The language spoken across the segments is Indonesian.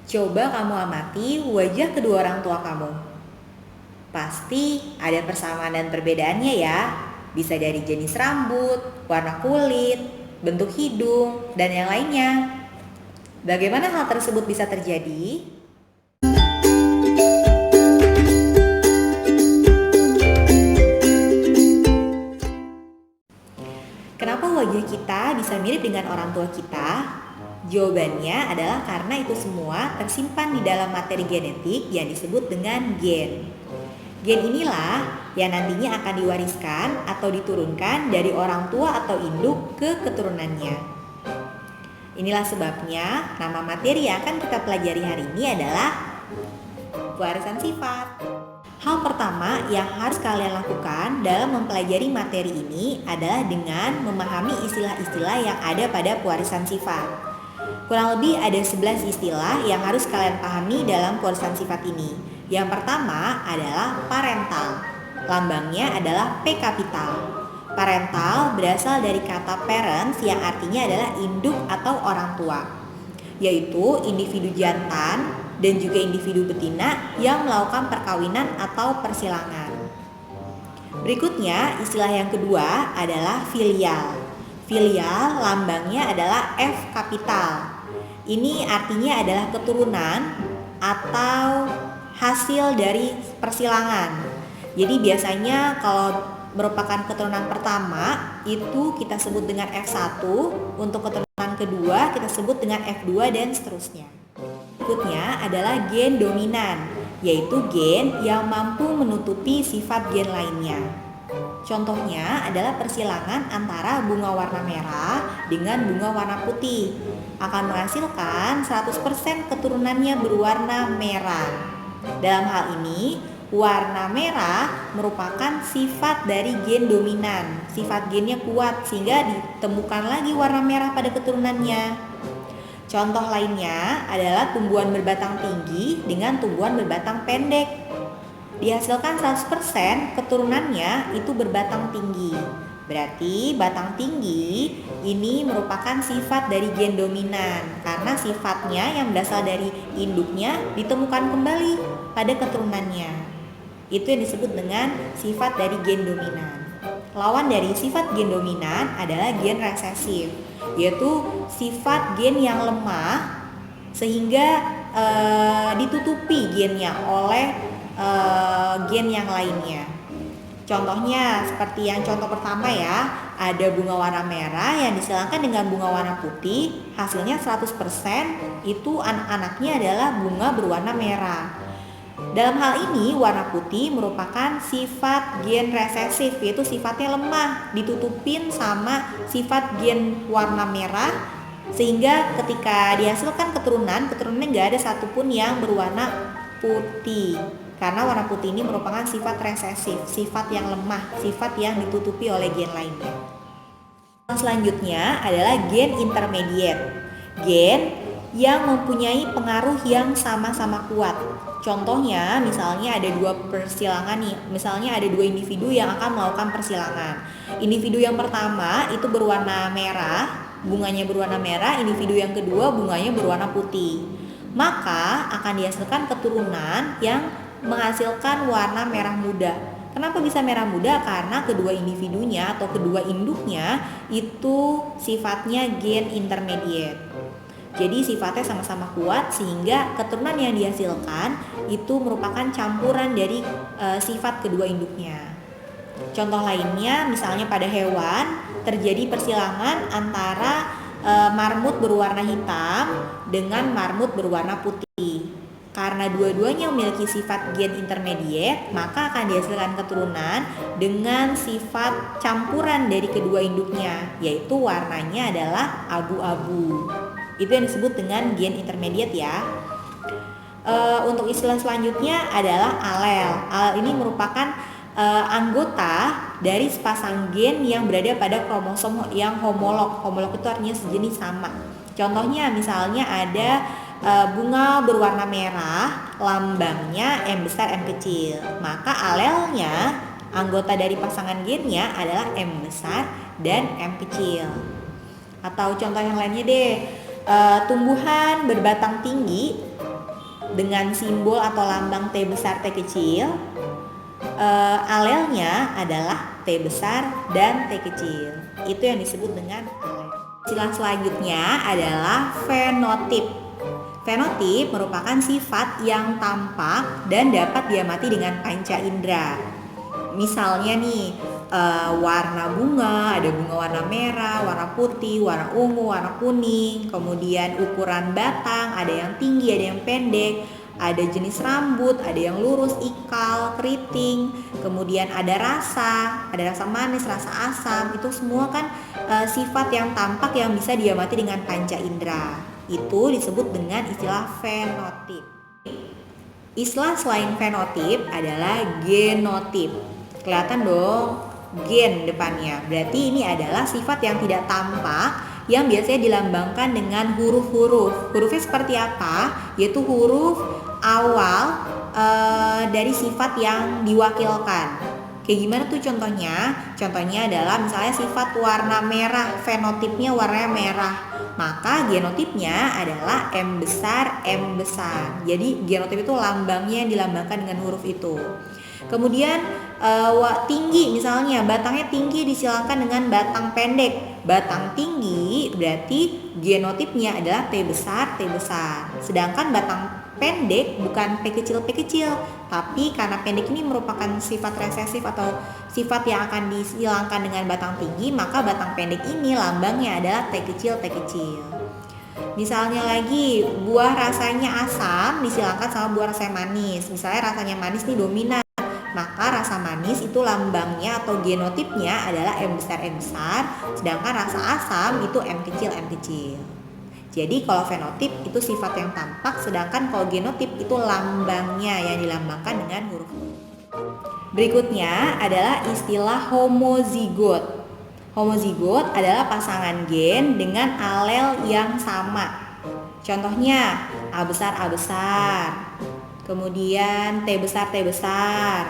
Coba kamu amati wajah kedua orang tua kamu. Pasti ada persamaan dan perbedaannya ya. Bisa dari jenis rambut, warna kulit, bentuk hidung, dan yang lainnya. Bagaimana hal tersebut bisa terjadi? Kenapa wajah kita bisa mirip dengan orang tua kita? Jawabannya adalah karena itu semua tersimpan di dalam materi genetik yang disebut dengan gen. Gen inilah yang nantinya akan diwariskan atau diturunkan dari orang tua atau induk ke keturunannya. Inilah sebabnya nama materi yang akan kita pelajari hari ini adalah pewarisan sifat. Hal pertama yang harus kalian lakukan dalam mempelajari materi ini adalah dengan memahami istilah-istilah yang ada pada pewarisan sifat. Kurang lebih ada 11 istilah yang harus kalian pahami dalam pewarisan sifat ini. Yang pertama adalah parental. Lambangnya adalah P kapital. Parental berasal dari kata parents yang artinya adalah induk atau orang tua, yaitu individu jantan dan juga individu betina yang melakukan perkawinan atau persilangan. Berikutnya, istilah yang kedua adalah filial. Filial lambangnya adalah F kapital. Ini artinya adalah keturunan atau hasil dari persilangan. Jadi biasanya kalau merupakan keturunan pertama itu kita sebut dengan F1, untuk keturunan kedua kita sebut dengan F2 dan seterusnya. Berikutnya adalah gen dominan, yaitu gen yang mampu menutupi sifat gen lainnya. Contohnya adalah persilangan antara bunga warna merah dengan bunga warna putih akan menghasilkan 100% keturunannya berwarna merah. Dalam hal ini, warna merah merupakan sifat dari gen dominan. Sifat gennya kuat sehingga ditemukan lagi warna merah pada keturunannya. Contoh lainnya adalah tumbuhan berbatang tinggi dengan tumbuhan berbatang pendek. Dihasilkan 100% keturunannya itu berbatang tinggi. Berarti batang tinggi ini merupakan sifat dari gen dominan karena sifatnya yang berasal dari induknya ditemukan kembali pada keturunannya. Itu yang disebut dengan sifat dari gen dominan. Lawan dari sifat gen dominan adalah gen resesif, yaitu sifat gen yang lemah sehingga ditutupi gennya oleh gen yang lainnya. Contohnya seperti yang contoh pertama ya, ada bunga warna merah yang disilangkan dengan bunga warna putih, hasilnya 100% itu anak-anaknya adalah bunga berwarna merah. Dalam hal ini warna putih merupakan sifat gen resesif, yaitu sifatnya lemah, ditutupin sama sifat gen warna merah, sehingga ketika dihasilkan keturunannya gak ada satupun yang berwarna putih. Karena warna putih ini merupakan sifat resesif, sifat yang lemah, sifat yang ditutupi oleh gen lainnya. Selanjutnya adalah gen intermediate, gen yang mempunyai pengaruh yang sama-sama kuat. Contohnya misalnya ada dua persilangan nih, misalnya ada dua individu yang akan melakukan persilangan. Individu yang pertama itu berwarna merah, bunganya berwarna merah, individu yang kedua bunganya berwarna putih. Maka akan dihasilkan keturunan yang menghasilkan warna merah muda. Kenapa bisa merah muda? Karena kedua individunya atau kedua induknya itu sifatnya gen intermediate. Jadi sifatnya sama-sama kuat sehingga keturunan yang dihasilkan itu merupakan campuran dari sifat kedua induknya. Contoh lainnya misalnya pada hewan terjadi persilangan antara marmut berwarna hitam dengan marmut berwarna putih. Karena dua-duanya memiliki sifat gen intermediate, maka akan dihasilkan keturunan dengan sifat campuran dari kedua induknya, yaitu warnanya adalah abu-abu. Itu yang disebut dengan gen intermediate ya. Untuk istilah selanjutnya adalah alel. Alel ini merupakan anggota dari sepasang gen yang berada pada kromosom yang homolog. Homolog itu artinya sejenis sama. Contohnya misalnya ada bunga berwarna merah, lambangnya M besar M kecil. Maka alelnya, anggota dari pasangan gennya adalah M besar dan M kecil. Atau contoh yang lainnya deh, tumbuhan berbatang tinggi dengan simbol atau lambang T besar T kecil, alelnya adalah T besar dan T kecil. Itu yang disebut dengan alel. Istilah selanjutnya adalah fenotip. Fenotip merupakan sifat yang tampak dan dapat diamati dengan panca indera. Misalnya nih, warna bunga, ada bunga warna merah, warna putih, warna ungu, warna kuning. Kemudian ukuran batang, ada yang tinggi, ada yang pendek. Ada jenis rambut, ada yang lurus, ikal, keriting. Kemudian ada rasa manis, rasa asam. Itu semua kan sifat yang tampak yang bisa diamati dengan panca indera. Itu disebut dengan istilah fenotip. Istilah selain fenotip adalah genotip. Kelihatan dong gen depannya. Berarti ini adalah sifat yang tidak tampak yang biasanya dilambangkan dengan huruf-huruf. Hurufnya seperti apa? Yaitu huruf awal dari sifat yang diwakilkan. Kayak gimana tuh contohnya? Contohnya adalah misalnya sifat warna merah, fenotipnya warnanya merah. Maka genotipnya adalah M besar, M besar. Jadi genotip itu lambangnya yang dilambangkan dengan huruf itu. Kemudian tinggi, misalnya batangnya tinggi disilangkan dengan batang pendek. Batang tinggi berarti genotipnya adalah T besar, T besar. Sedangkan batang pendek bukan P kecil, P kecil, tapi karena pendek ini merupakan sifat resesif atau sifat yang akan disilangkan dengan batang tinggi, maka batang pendek ini lambangnya adalah T kecil, T kecil. Misalnya lagi buah rasanya asam disilangkan sama buah rasanya manis. Misalnya rasanya manis nih dominan, maka rasa manis itu lambangnya atau genotipnya adalah M besar, M besar. Sedangkan rasa asam itu M kecil, M kecil. Jadi kalau fenotip itu sifat yang tampak, sedangkan kalau genotip itu lambangnya yang dilambangkan dengan huruf. Berikutnya adalah istilah homozigot. Homozigot adalah pasangan gen dengan alel yang sama. Contohnya A besar, A besar. Kemudian T besar, T besar.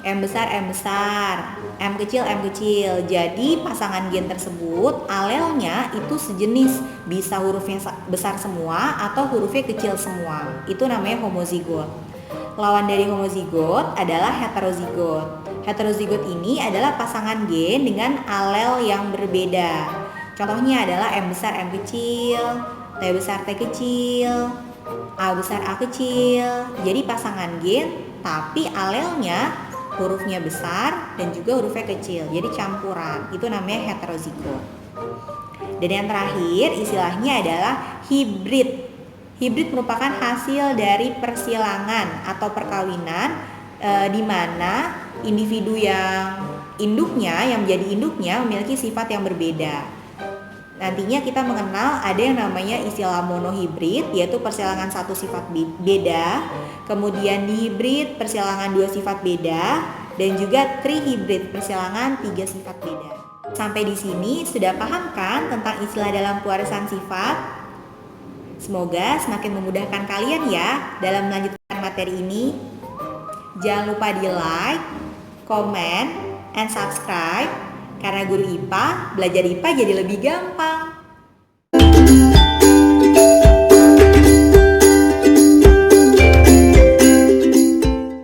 M besar, M besar. M kecil, M kecil. Jadi pasangan gen tersebut alelnya itu sejenis, bisa hurufnya besar semua atau hurufnya kecil semua. Itu namanya homozigot. Lawan dari homozigot adalah heterozigot. Heterozigot ini adalah pasangan gen dengan alel yang berbeda. Contohnya adalah M besar, M kecil, T besar, T kecil, A besar, A kecil. Jadi pasangan gen tapi alelnya hurufnya besar dan juga hurufnya kecil. Jadi campuran. Itu namanya heterozigot. Dan yang terakhir istilahnya adalah hibrid. Hibrid merupakan hasil dari persilangan atau perkawinan di mana individu yang menjadi induknya memiliki sifat yang berbeda. Nantinya kita mengenal ada yang namanya istilah monohibrid, yaitu persilangan satu sifat beda. Kemudian dihibrid, persilangan dua sifat beda. Dan juga trihibrid, persilangan tiga sifat beda. Sampai di sini sudah paham kan tentang istilah dalam pewarisan sifat? Semoga semakin memudahkan kalian ya dalam melanjutkan materi ini. Jangan lupa di like, comment, and subscribe. Karena guru IPA, belajar IPA jadi lebih gampang.